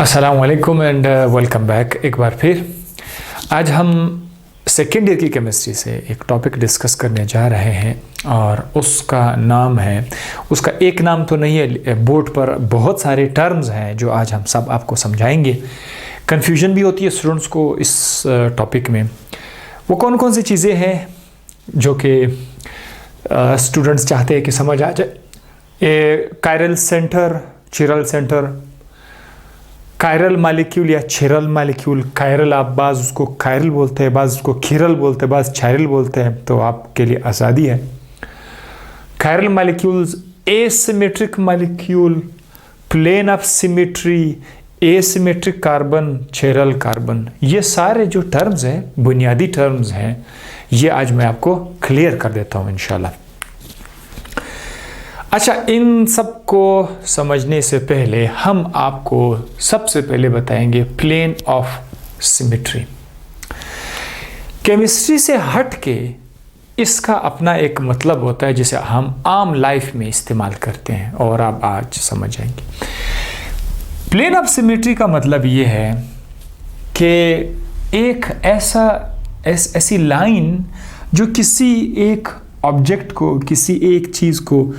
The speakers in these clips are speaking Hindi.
अस्सलाम वालेकुम एंड वेलकम बैक एक बार फिर। आज हम सेकेंड ईयर की केमिस्ट्री से एक टॉपिक डिस्कस करने जा रहे हैं और उसका नाम है, उसका एक नाम तो नहीं है, बोर्ड पर बहुत सारे टर्म्स हैं जो आज हम सब आपको समझाएंगे। कन्फ्यूजन भी होती है स्टूडेंट्स को इस टॉपिक में। वो कौन कौन सी चीज़ें हैं जो कि स्टूडेंट्स चाहते हैं कि समझ आ जाए। Chiral centre, chiral centre, chiral molecule या चिरल मालिक्यूल। कायरल आप बाज़ उसको कायरल बोलते हैं, बाज़ उसको खिरल बोलते हैं, बाज़ चायरल बोलते हैं, तो आपके लिए आज़ादी है। Chiral molecules, asymmetric molecule, plane of symmetry, asymmetric carbon, chiral carbon, ये सारे जो टर्म्स हैं, बुनियादी टर्म्स हैं, ये आज मैं आपको क्लियर कर देता हूँ इंशाल्लाह। अच्छा, इन सब को समझने से पहले हम आपको सबसे पहले बताएंगे प्लेन ऑफ सिमेट्री। केमिस्ट्री से हट के इसका अपना एक मतलब होता है जिसे हम आम लाइफ में इस्तेमाल करते हैं और आप आज समझ जाएंगे। प्लेन ऑफ सिमेट्री का मतलब ये है कि एक ऐसी लाइन जो किसी एक ऑब्जेक्ट को, किसी एक चीज़ को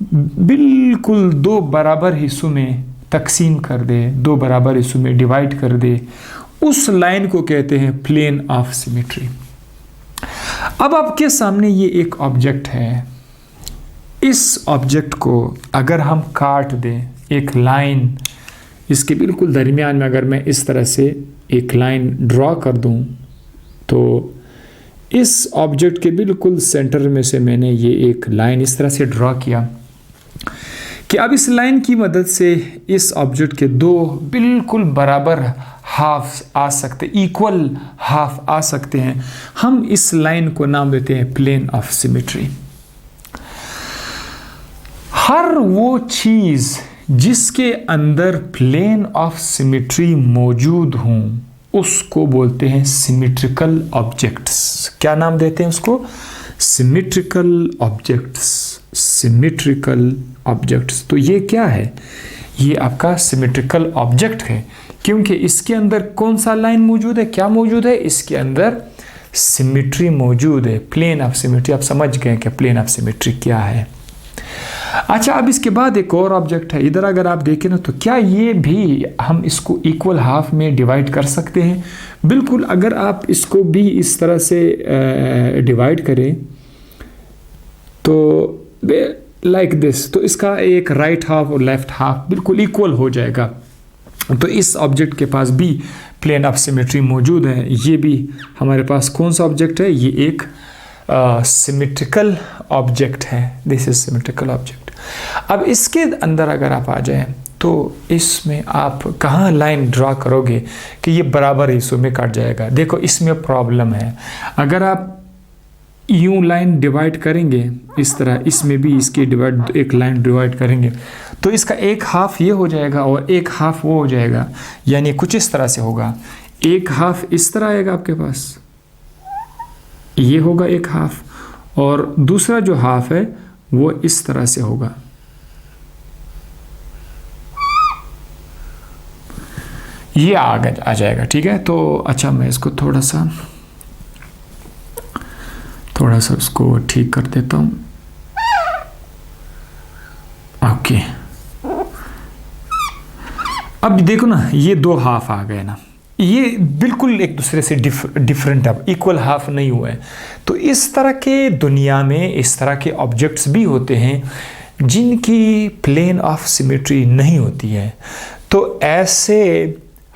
बिल्कुल दो बराबर हिस्सों में तकसीम कर दे, दो बराबर हिस्सों में डिवाइड कर दे, उस लाइन को कहते हैं प्लेन ऑफ सिमेट्री। अब आपके सामने ये एक ऑब्जेक्ट है। इस ऑब्जेक्ट को अगर हम काट दें, एक लाइन इसके बिल्कुल दरमियान में अगर मैं इस तरह से एक लाइन ड्रॉ कर दूं, तो इस ऑब्जेक्ट के बिल्कुल सेंटर में से मैंने ये एक लाइन इस तरह से ड्रॉ किया कि अब इस लाइन की मदद से इस ऑब्जेक्ट के दो बिल्कुल बराबर हाफ आ सकते, इक्वल हाफ आ सकते हैं। हम इस लाइन को नाम देते हैं प्लेन ऑफ सिमेट्री। हर वो चीज़ जिसके अंदर प्लेन ऑफ सिमेट्री मौजूद हों उसको बोलते हैं सिमेट्रिकल ऑब्जेक्ट्स। क्या नाम देते हैं उसको? Symmetrical objects. Symmetrical objects. तो ये क्या है? ये आपका सिमेट्रिकल ऑब्जेक्ट है क्योंकि इसके अंदर कौन सा लाइन मौजूद है, क्या मौजूद है? इसके अंदर सिमेट्री मौजूद है, प्लेन ऑफ सिमेट्री। आप समझ गए कि प्लेन ऑफ सिमेट्री क्या है। अच्छा, अब इसके बाद एक और ऑब्जेक्ट है। इधर अगर आप देखें ना, तो क्या ये भी हम इसको इक्वल हाफ में डिवाइड कर सकते हैं? बिल्कुल। अगर आप इसको भी इस तरह से डिवाइड करें तो लाइक दिस, तो इसका एक राइट हाफ और लेफ्ट हाफ बिल्कुल इक्वल हो जाएगा। तो इस ऑब्जेक्ट के पास भी प्लेन ऑफ सिमेट्री मौजूद है। ये भी हमारे पास कौन सा ऑब्जेक्ट है? ये एक सिमेट्रिकल ऑब्जेक्ट है। This is symmetrical object. अब इसके अंदर अगर आप आ जाएं तो इसमें आप कहाँ लाइन ड्रॉ करोगे कि ये बराबर हिस्सों में काट जाएगा? देखो, इसमें प्रॉब्लम है। अगर आप यूं लाइन डिवाइड करेंगे इस तरह, इसमें भी इसके डिवाइड, एक लाइन डिवाइड करेंगे तो इसका एक हाफ ये हो जाएगा और एक हाफ वो हो जाएगा। यानी कुछ इस तरह से होगा। एक हाफ इस तरह आएगा आपके पास, ये होगा एक हाफ, और दूसरा जो हाफ है वो इस तरह से होगा। ये आ जाएगा। ठीक है। तो अच्छा, मैं इसको थोड़ा सा उसको ठीक कर देता हूं। ओके, अब देखो ना, ये दो हाफ आ गए ना, ये बिल्कुल एक दूसरे से डिफरेंट, अब इक्वल हाफ नहीं हुए। तो इस तरह के दुनिया में इस तरह के ऑब्जेक्ट्स भी होते हैं जिनकी प्लेन ऑफ सिमेट्री नहीं होती है। तो ऐसे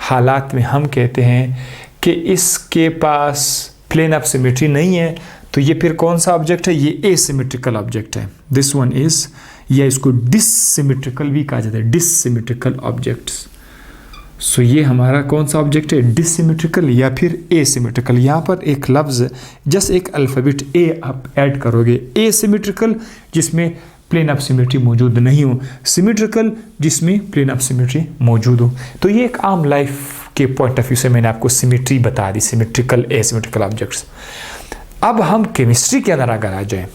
हालात में हम कहते हैं कि इसके पास प्लेन ऑफ सिमेट्री नहीं है। तो ये फिर कौन सा ऑब्जेक्ट है? ये एसिमेट्रिकल ऑब्जेक्ट है। दिस वन इज, या इसको डिससिमेट्रिकल भी कहा जाता है, डिससिमेट्रिकल ऑब्जेक्ट्स। सो ये हमारा कौन सा ऑब्जेक्ट है? डिससिमेट्रिकल या फिर एसिमेट्रिकल। यहाँ पर एक लफ्ज़, जस्ट एक अल्फ़ाबेट ए आप ऐड करोगे। एसिमेट्रिकल जिसमें प्लेन ऑफ सिमेट्री मौजूद नहीं हो, सिमेट्रिकल जिसमें प्लेन ऑफ सिमेट्री मौजूद हो। तो ये एक आम लाइफ के पॉइंट ऑफ व्यू से मैंने आपको सिमेट्री बता दी, सिमेट्रिकल, एसिमेट्रिकल ऑब्जेक्ट्स। अब हम केमिस्ट्री के अंदर अगर आ जाएं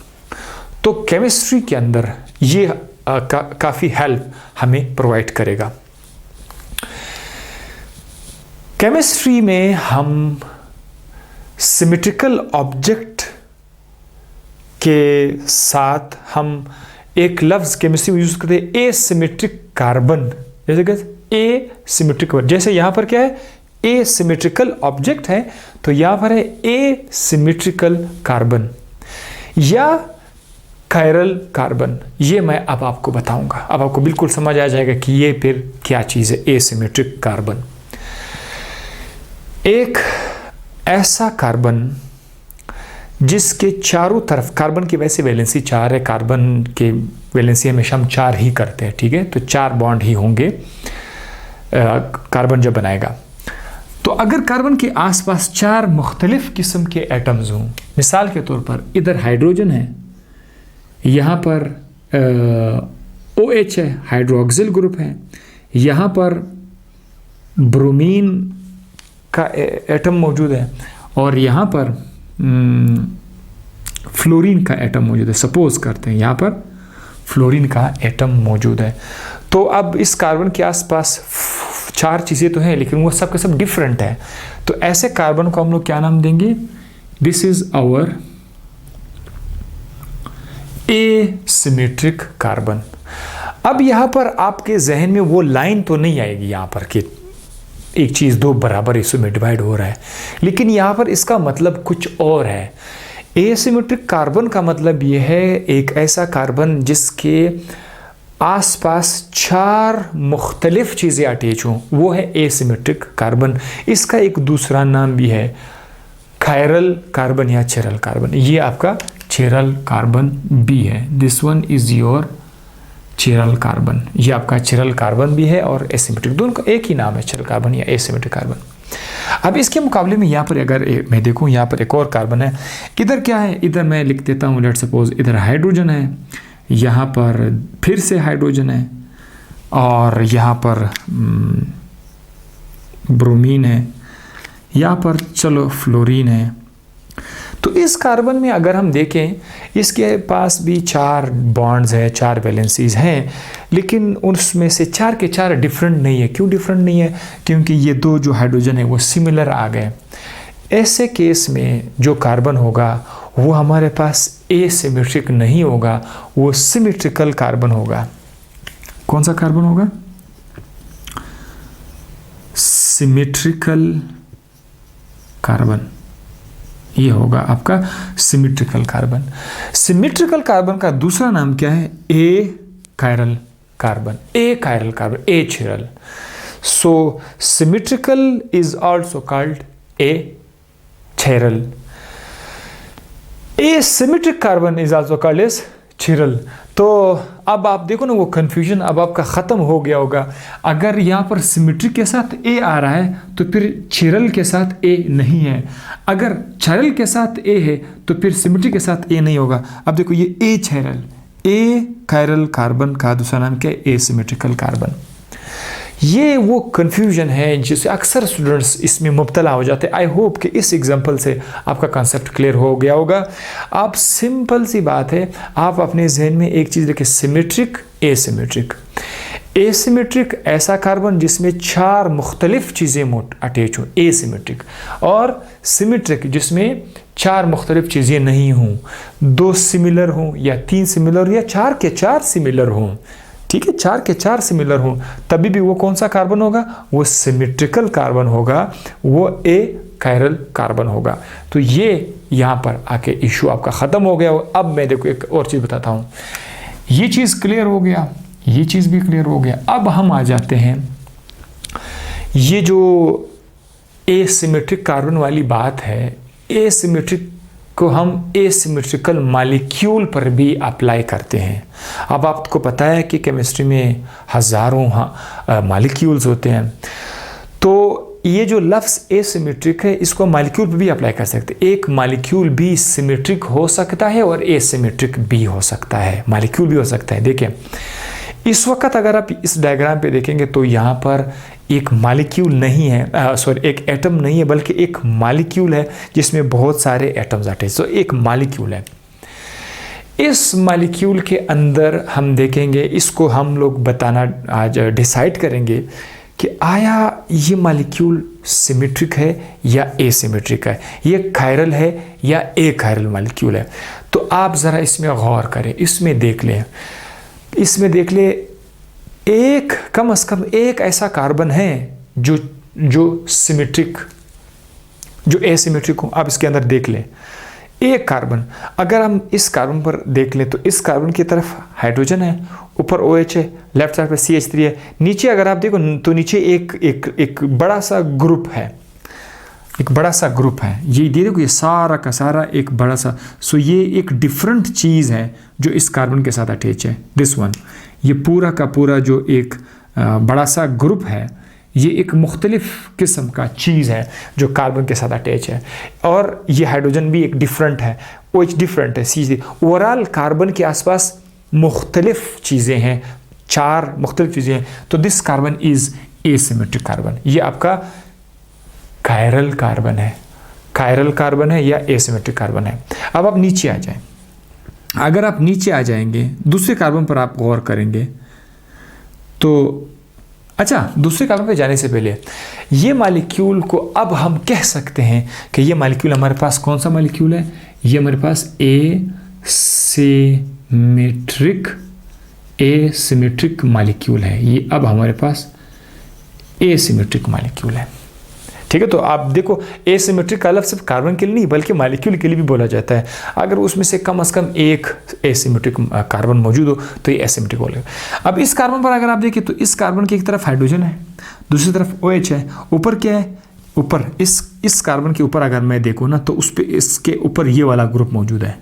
तो केमिस्ट्री के अंदर ये काफ़ी हेल्प हमें प्रोवाइड करेगा। केमिस्ट्री में हम सिमेट्रिकल ऑब्जेक्ट के साथ हम एक लफ्ज़ केमिस्ट्री में यूज़ करते हैं एसिमेट्रिक कार्बन। जैसे कि एसिमेट्रिक, जैसे यहाँ पर क्या है, एसिमेट्रिकल ऑब्जेक्ट है, तो यहाँ पर है एसिमेट्रिकल कार्बन या कायरल कार्बन। ये मैं अब आपको बताऊंगा, अब आपको बिल्कुल समझ आ जाएगा कि ये फिर क्या चीज़ है एसिमेट्रिक कार्बन। एक ऐसा कार्बन जिसके चारों तरफ, कार्बन की वैसे वैलेंसी 4 है, कार्बन के वैलेंसी हमेशा हम 4 ही करते हैं, ठीक है, तो 4 बॉन्ड ही होंगे कार्बन जब बनाएगा। तो अगर कार्बन के आसपास 4 मुख्तलिफ किस्म के एटम्स हों, मिसाल के तौर पर इधर हाइड्रोजन है, यहाँ पर OH है, हाइड्रोक्सिल ग्रुप है, यहाँ पर ब्रोमीन का एटम मौजूद है, और यहाँ पर फ्लोरीन का एटम मौजूद है। सपोज करते हैं यहाँ पर फ्लोरीन का एटम मौजूद है। तो अब इस कार्बन के आसपास 4 चीज़ें तो हैं, लेकिन वो सब के सब डिफरेंट है। तो ऐसे कार्बन को हम लोग क्या नाम देंगे? This is our asymmetric carbon. अब यहाँ पर आपके जहन में वो लाइन तो नहीं आएगी यहाँ पर कि एक चीज़ 2 बराबर हिस्सों में डिवाइड हो रहा है, लेकिन यहाँ पर इसका मतलब कुछ और है। एसिमेट्रिक कार्बन का मतलब ये है एक ऐसा कार्बन जिसके आसपास 4 मुख्तलिफ चीज़ें अटैच हों, वो है एसिमेट्रिक कार्बन। इसका एक दूसरा नाम भी है कायरल कार्बन या चिरल कार्बन। ये आपका चिरल कार्बन भी है। This one is your chiral carbon. ये आपका चिरल कार्बन भी है और एसिमेट्रिक, दोनों का एक ही नाम है, चिरल कार्बन या एसिमेट्रिक कार्बन। अब इसके मुकाबले में यहाँ पर अगर मैं देखूँ, यहाँ पर एक और कार्बन है। इधर क्या है? इधर मैं लिख देता हूँ, लेट सपोज इधर हाइड्रोजन है, यहाँ पर फिर से हाइड्रोजन है, और यहाँ पर ब्रोमीन है, यहाँ पर चलो फ्लोरीन है। तो इस कार्बन में अगर हम देखें, इसके पास भी 4 बॉन्ड्स हैं, 4 वैलेंसीज हैं, लेकिन उसमें से 4 के 4 डिफरेंट नहीं है। क्यों डिफरेंट नहीं है? क्योंकि ये 2 जो हाइड्रोजन है वो सिमिलर आ गए। ऐसे केस में जो कार्बन होगा वो हमारे पास एसिमेट्रिक नहीं होगा, वो सिमेट्रिकल कार्बन होगा। कौन सा कार्बन होगा? Symmetrical carbon. ये होगा आपका सिमेट्रिकल कार्बन। सिमेट्रिकल कार्बन का दूसरा नाम क्या है? A chiral carbon. A chiral carbon, A chiral. So symmetrical is also called a chiral. Asymmetric carbon is also called as chiral. तो अब आप देखो ना, वो कन्फ्यूजन अब आपका ख़त्म हो गया होगा। अगर यहाँ पर सिमेट्रिक के साथ ए आ रहा है तो फिर चिरल के साथ ए नहीं है, अगर चिरल के साथ ए है तो फिर सिमेट्रिक के साथ ए नहीं होगा। अब देखो ये ए चिरल, ए कायरल कार्बन का दूसरा नाम क्या है? Asymmetrical carbon. ये वो कन्फ्यूजन है जिससे अक्सर स्टूडेंट्स इसमें मुब्तला हो जाते हैं। आई होप कि इस एग्जांपल से आपका कॉन्सेप्ट क्लियर हो गया होगा। आप सिंपल सी बात है, आप अपने जहन में एक चीज़ रखें, सिमेट्रिक, एसिमेट्रिक। एसिमेट्रिक ऐसा कार्बन जिसमें 4 मुख्तलिफ चीज़ें अटैच हों, एसिमेट्रिक। और सिमेट्रिक जिसमें 4 मुख्तलिफ चीज़ें नहीं हों, 2 सिमिलर हों या 3 सिमिलर या 4 के 4 सिमिलर हों। ठीक है, 4 के 4 सिमिलर हों, तभी भी वो कौन सा कार्बन होगा? वो सिमेट्रिकल कार्बन होगा, वो ए कायरल कार्बन होगा। तो ये यहाँ पर आके इशू आपका ख़त्म हो गया। अब मैं देखो एक और चीज़ बताता हूँ। ये चीज़ क्लियर हो गया, ये चीज़ भी क्लियर हो गया। अब हम आ जाते हैं, ये जो एसिमेट्रिक कार्बन वाली बात है, एसिमेट्रिक को हम एसिमेट्रिकल मॉलिक्यूल पर भी अप्लाई करते हैं। अब आपको पता है कि केमिस्ट्री में हज़ारों मॉलिक्यूल्स होते हैं, तो ये जो लफ्ज़ एसिमेट्रिक है इसको मॉलिक्यूल पर भी अप्लाई कर सकते हैं। एक मॉलिक्यूल भी सिमेट्रिक हो सकता है और एसिमेट्रिक भी हो सकता है, मॉलिक्यूल भी हो सकता है। देखिए इस वक्त अगर आप इस डायग्राम पे देखेंगे तो यहाँ पर एक मॉलिक्यूल नहीं है, एक एटम नहीं है, बल्कि एक मॉलिक्यूल है जिसमें बहुत सारे एटम्स अटैच। तो एक मॉलिक्यूल है। इस मॉलिक्यूल के अंदर हम देखेंगे, इसको हम लोग बताना आज डिसाइड करेंगे कि आया ये मॉलिक्यूल सिमेट्रिक है या एसिमेट्रिक है, ये कायरल है या अकायरल मॉलिक्यूल है। तो आप ज़रा इसमें गौर करें, इसमें देख लें, एक कम से कम एक ऐसा कार्बन है जो सिमेट्रिक, जो एसिमेट्रिक हो। आप इसके अंदर देख लें एक कार्बन। अगर हम इस कार्बन पर देख लें तो इस कार्बन की तरफ हाइड्रोजन है, ऊपर OH है, लेफ्ट साइड पर CH3 है, नीचे अगर आप देखो तो नीचे एक बड़ा सा ग्रुप है, एक बड़ा सा ग्रुप है। ये देखो ये सारा का सारा एक बड़ा सा, सो ये एक डिफरेंट चीज़ है जो इस कार्बन के साथ अटैच है। दिस वन, ये पूरा का पूरा जो एक बड़ा सा ग्रुप है, ये एक मुख्तलिफ किस्म का चीज़ है जो कार्बन के साथ अटैच है। और ये हाइड्रोजन भी एक डिफरेंट है, OH डिफरेंट है, CH3। ओवरऑल कार्बन के आसपास मुख्तलिफ चीज़ें हैं, 4 मुख्तलिफ चीज़ें हैं। तो this carbon is asymmetric carbon. ये आपका कायरल कार्बन है, कायरल कार्बन है या एसिमेट्रिक कार्बन है। अब आप नीचे आ जाएं। अगर आप नीचे आ जाएंगे, दूसरे कार्बन पर आप गौर करेंगे तो अच्छा, दूसरे कार्बन पे जाने से पहले ये मॉलिक्यूल को अब हम कह सकते हैं कि ये मॉलिक्यूल हमारे पास कौन सा मॉलिक्यूल है? ये हमारे पास एसिमेट्रिक मॉलिक्यूल है। ये अब हमारे पास एसिमेट्रिक मॉलिक्यूल है। ठीक है, तो आप देखो एसिमेट्रिक का लफ्ज़ सिर्फ कार्बन के लिए नहीं बल्कि मॉलिक्यूल के लिए भी बोला जाता है। अगर उसमें से कम एक एसिमेट्रिक कार्बन मौजूद हो तो ये एसिमेट्रिक बोलेगा। अब इस कार्बन पर अगर आप देखें तो इस कार्बन की एक तरफ हाइड्रोजन है, दूसरी तरफ OH है, ऊपर क्या है? ऊपर इस कार्बन के ऊपर अगर मैं देखूँ ना तो उस पर इसके ऊपर ये वाला ग्रुप मौजूद है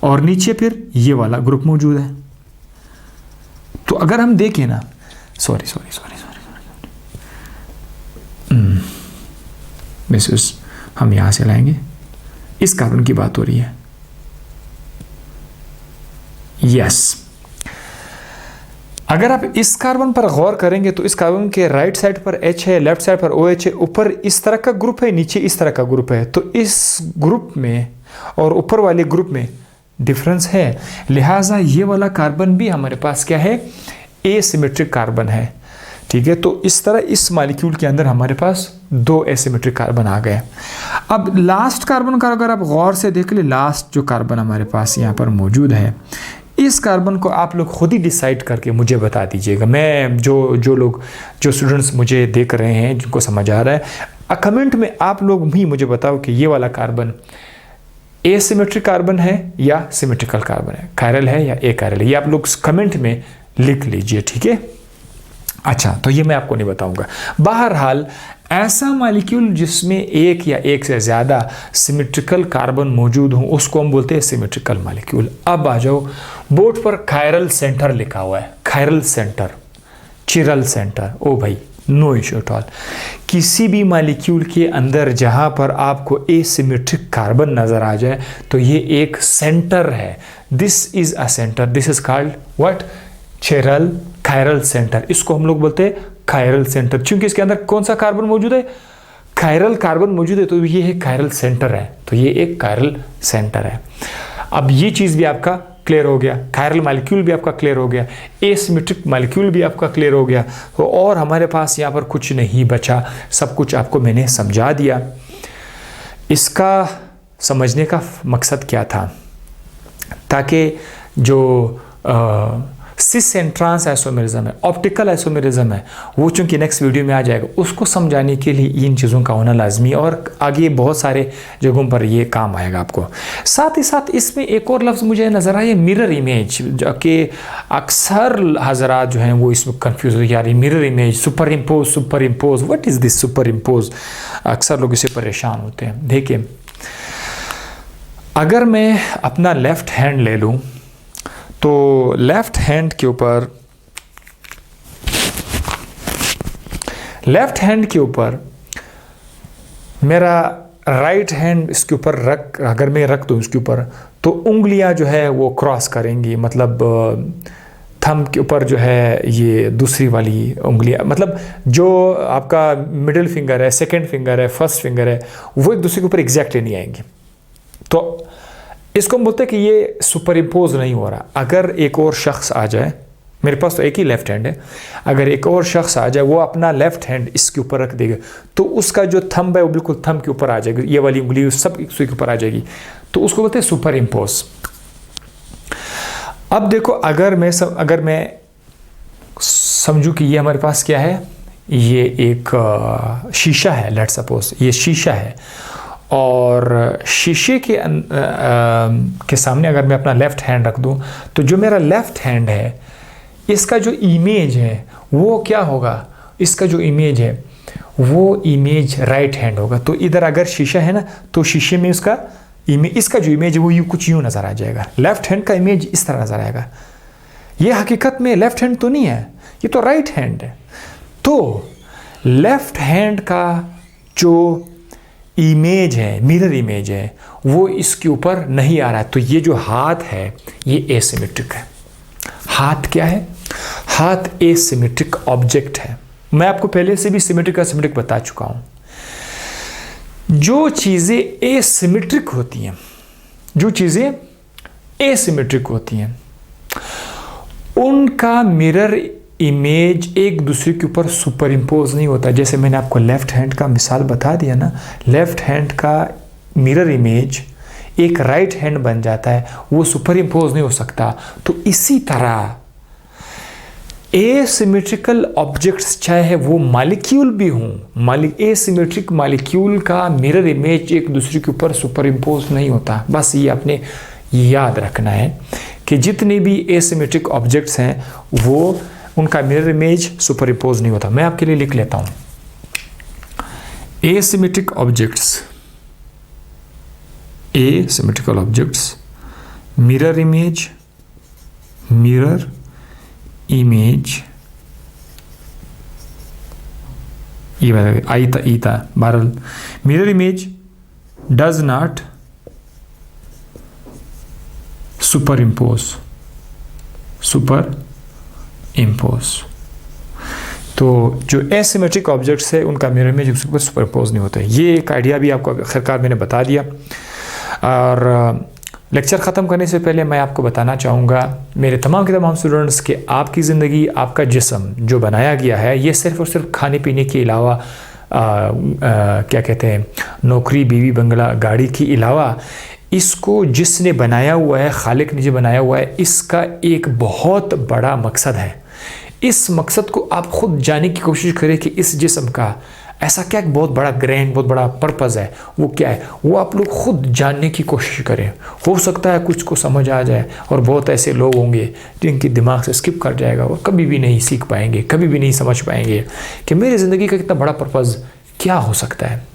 और नीचे फिर ये वाला ग्रुप मौजूद है। तो अगर हम देखें ना, सॉरी मिसेस, हम यहां से लाएंगे, इस कार्बन की बात हो रही है। यस, अगर आप इस कार्बन पर गौर करेंगे तो इस कार्बन के राइट साइड पर H है, लेफ्ट साइड पर OH है, ऊपर इस तरह का ग्रुप है, नीचे इस तरह का ग्रुप है। तो इस ग्रुप में और ऊपर वाले ग्रुप में डिफरेंस है, लिहाजा ये वाला कार्बन भी हमारे पास क्या है? एसिमेट्रिक कार्बन है। ठीक है, तो इस तरह इस मॉलिक्यूल के अंदर हमारे पास 2 एसिमेट्रिक कार्बन आ गए। अब लास्ट कार्बन का अगर आप गौर से देख ले, लास्ट जो कार्बन हमारे पास यहाँ पर मौजूद है, इस कार्बन को आप लोग खुद ही डिसाइड करके मुझे बता दीजिएगा। मैं जो स्टूडेंट्स मुझे देख रहे हैं, जिनको समझ आ रहा है, कमेंट में आप लोग भी मुझे बताओ कि ये वाला कार्बन एसिमेट्रिक कार्बन है या सिमेट्रिकल कार्बन है, कायरल है या अकायरल है। ये आप लोग कमेंट में लिख लीजिए। ठीक है, अच्छा, तो ये मैं आपको नहीं बताऊंगा। बहरहाल ऐसा मॉलिक्यूल जिसमें एक या एक से ज़्यादा सिमेट्रिकल कार्बन मौजूद हो उसको हम बोलते हैं सिमेट्रिकल मॉलिक्यूल। अब आ जाओ, बोर्ड पर कायरल सेंटर लिखा हुआ है, कायरल सेंटर, चिरल सेंटर। ओ भाई, नो इशू एट ऑल। किसी भी मॉलिक्यूल के अंदर जहाँ पर आपको एसिमेट्रिक कार्बन नज़र आ जाए तो ये एक सेंटर है। This is a centre, this is called what? Chiral chiral centre. इसको हम लोग बोलते हैं कायरल सेंटर, क्योंकि इसके अंदर कौन सा कार्बन मौजूद है? कायरल कार्बन मौजूद है, तो ये है कायरल सेंटर है। तो ये एक कायरल सेंटर है। अब ये चीज़ भी आपका क्लियर हो गया, कायरल मॉलिक्यूल भी आपका क्लियर हो गया, एसिमेट्रिक मॉलिक्यूल भी आपका क्लियर हो गया। तो और हमारे पास यहाँ पर कुछ नहीं बचा, सब कुछ आपको मैंने समझा दिया। इसका समझने का मकसद क्या था? ताकि जो सिस एंड ट्रांस आइसोमेरिज्म है, ऑप्टिकल आइसोमेरिज्म है, वो चूंकि नेक्स्ट वीडियो में आ जाएगा, उसको समझाने के लिए इन चीज़ों का होना लाजमी, और आगे बहुत सारे जगहों पर ये काम आएगा आपको। साथ ही साथ इसमें एक और लफ्ज़ मुझे नज़र आया, मिरर इमेज, जो कि अक्सर हजरात जो हैं वो इसमें कन्फ्यूज हो, यार mirror image, super impose, what is this super impose? अक्सर लोग इससे परेशान होते हैं। देखिए, अगर मैं अपना लेफ़्ट हैंड ले लूँ तो लेफ्ट हैंड के ऊपर मेरा राइट हैंड इसके ऊपर अगर मैं रख दूँ इसके ऊपर, तो उंगलियां जो है वो क्रॉस करेंगी। मतलब थंब के ऊपर जो है ये दूसरी वाली उंगलियां, मतलब जो आपका मिडिल फिंगर है, सेकंड फिंगर है, फर्स्ट फिंगर है, वो एक दूसरे के ऊपर एग्जैक्टली नहीं आएंगी। तो इसको हम बोलते हैं कि ये सुपर इम्पोज नहीं हो रहा। अगर एक और शख्स आ जाए मेरे पास तो एक ही लेफ्ट हैंड है, अगर एक और शख्स आ जाए वो अपना लेफ्ट हैंड इसके ऊपर रख देगा तो उसका जो थंब है वो बिल्कुल थंब के ऊपर आ जाएगी, ये वाली उंगली सब इसके ऊपर आ जाएगी, तो उसको बोलते हैं सुपर इम्पोज। अब देखो अगर मैं समझूं कि ये हमारे पास क्या है, ये एक शीशा है, लेट्स सपोज ये शीशा है, और शीशे के सामने अगर मैं अपना लेफ्ट हैंड रख दूं तो जो मेरा लेफ्ट हैंड है इसका जो इमेज है वो क्या होगा, इसका जो इमेज है वो इमेज राइट हैंड होगा। तो इधर अगर शीशा है ना तो शीशे में इसका जो इमेज है वो कुछ यूँ नज़र आ जाएगा, लेफ्ट हैंड का इमेज इस तरह नज़र आएगा। ये हकीकत में लेफ्ट हैंड तो नहीं है, ये तो राइट हैंड है। तो लेफ्ट हैंड का जो इमेज है, मिरर इमेज है, वो इसके ऊपर नहीं आ रहा है। तो ये जो हाथ है ये एसिमेट्रिक है। हाथ क्या है? हाथ एसिमेट्रिक ऑब्जेक्ट है। मैं आपको पहले से भी सिमेट्रिक असिमेट्रिक बता चुका हूं। जो चीज़ें एसिमेट्रिक होती हैं, उनका मिरर इमेज एक दूसरे के ऊपर सुपर इम्पोज नहीं होता। जैसे मैंने आपको लेफ्ट हैंड का मिसाल बता दिया ना, लेफ्ट हैंड का मिरर इमेज एक राइट हैंड बन जाता है, वो सुपर इम्पोज नहीं हो सकता। तो इसी तरह एसिमेट्रिकल ऑब्जेक्ट्स चाहे वो मॉलिक्यूल भी हों, एसिमेट्रिक मॉलिक्यूल का मिरर इमेज एक दूसरे के ऊपर सुपर इम्पोज नहीं होता। बस ये आपने याद रखना है कि जितने भी एसिमेट्रिक ऑब्जेक्ट्स हैं वो उनका मिरर इमेज सुपर इम्पोज नहीं होता। मैं आपके लिए लिख लेता हूं, asymmetric objects, asymmetrical objects mirror image ये ईता बहरहाल mirror image does not super impose. तो जो एसिमेट्रिक ऑब्जेक्ट्स है उनका मिरर इमेज उसके ऊपर सुपर इम्पोज नहीं होता है। ये एक आइडिया भी आपको आखिरकार मैंने बता दिया। और लेक्चर ख़त्म करने से पहले मैं आपको बताना चाहूँगा मेरे तमाम के तमाम स्टूडेंट्स कि आपकी ज़िंदगी, आपका जिस्म जो बनाया गया है ये सिर्फ़ और सिर्फ खाने पीने के अलावा क्या कहते हैं, नौकरी, बीवी, बंगला, गाड़ी के अलावा इसको जिसने बनाया हुआ है, खालिक ने जो बनाया हुआ है, इसका एक बहुत बड़ा मकसद है। इस मकसद को आप खुद जानने की कोशिश करें कि इस जिस्म का ऐसा क्या एक बहुत बड़ा ग्रैंड, बहुत बड़ा पर्पज़ है, वो क्या है, वो आप लोग खुद जानने की कोशिश करें। हो सकता है कुछ को समझ आ जाए और बहुत ऐसे लोग होंगे जिनकी दिमाग से स्किप कर जाएगा और कभी भी नहीं सीख पाएंगे, कभी भी नहीं समझ पाएंगे कि मेरी ज़िंदगी का कितना बड़ा पर्पज़ क्या हो सकता है।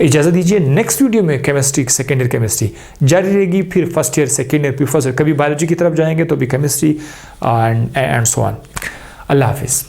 इजाज़त दीजिए, नेक्स्ट वीडियो में केमिस्ट्री, सेकेंड ईयर केमिस्ट्री जारी रहेगी, फिर फर्स्ट ईयर, सेकेंड ईयर, फिर फर्स्ट ईयर, कभी बायोलॉजी की तरफ जाएंगे तो भी केमिस्ट्री एंड सो ऑन। अल्लाह हाफिज़।